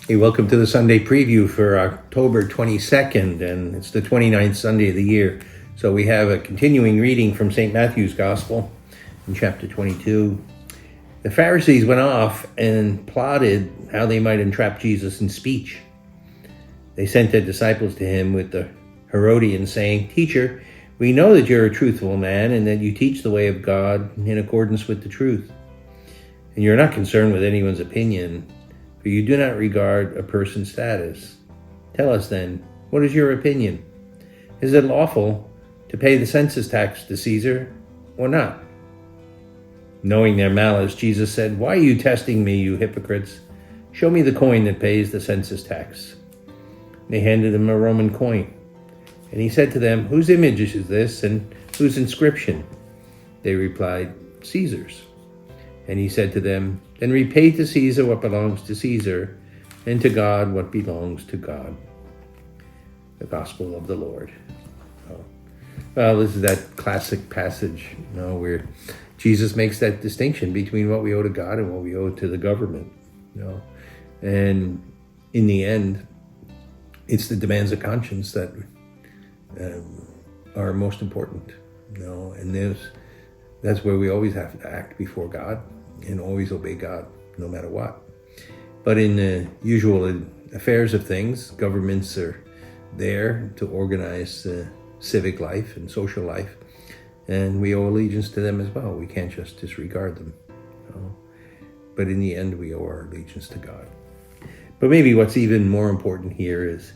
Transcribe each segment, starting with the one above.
Hey, welcome to the Sunday preview for October 22nd, and it's the 29th Sunday of the year. So we have a continuing reading from St. Matthew's Gospel in chapter 22. The Pharisees went off and plotted how they might entrap Jesus in speech. They sent their disciples to him with the Herodians, saying, "Teacher, we know that you're a truthful man and that you teach the way of God in accordance with the truth. And you're not concerned with anyone's opinion, for you do not regard a person's status. Tell us then, what is your opinion? Is it lawful to pay the census tax to Caesar or not?" Knowing their malice, Jesus said, "Why are you testing me, you hypocrites? Show me the coin that pays the census tax." They handed him a Roman coin. And he said to them, "Whose image is this and whose inscription?" They replied, "Caesar's." And he said to them, "Then repay to Caesar what belongs to Caesar, and to God what belongs to God." The Gospel of the Lord. Well, this is that classic passage, where Jesus makes that distinction between what we owe to God and what we owe to the government. And in the end, it's the demands of conscience that are most important. And that's where we always have to act before God and always obey God, no matter what. But in the usual affairs of things, governments are there to organize civic life and social life, and we owe allegiance to them as well. We can't just disregard them. But in the end, we owe our allegiance to God. But maybe what's even more important here is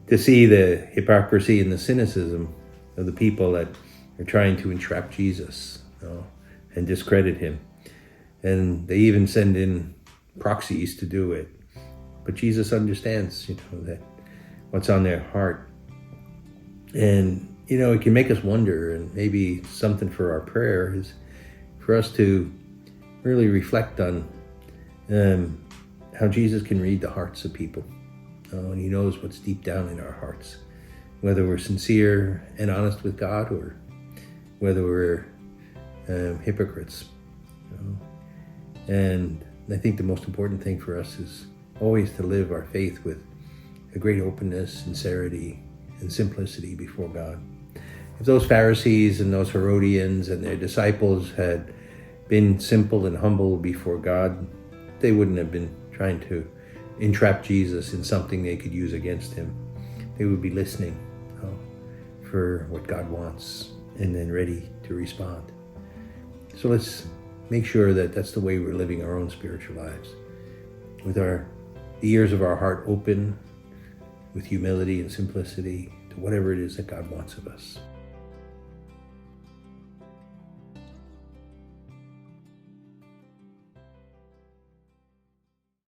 to see the hypocrisy and the cynicism of the people that are trying to entrap Jesus and discredit him. And they even send in proxies to do it. But Jesus understands, that what's on their heart. And, it can make us wonder, and maybe something for our prayer is for us to really reflect on how Jesus can read the hearts of people. And he knows what's deep down in our hearts, whether we're sincere and honest with God or whether we're hypocrites. And I think the most important thing for us is always to live our faith with a great openness, sincerity, and simplicity before God. If those Pharisees and those Herodians and their disciples had been simple and humble before God, they wouldn't have been trying to entrap Jesus in something they could use against him. They would be listening for what God wants and then ready to respond. So let's make sure that that's the way we're living our own spiritual lives, with the ears of our heart open, with humility and simplicity to whatever it is that God wants of us.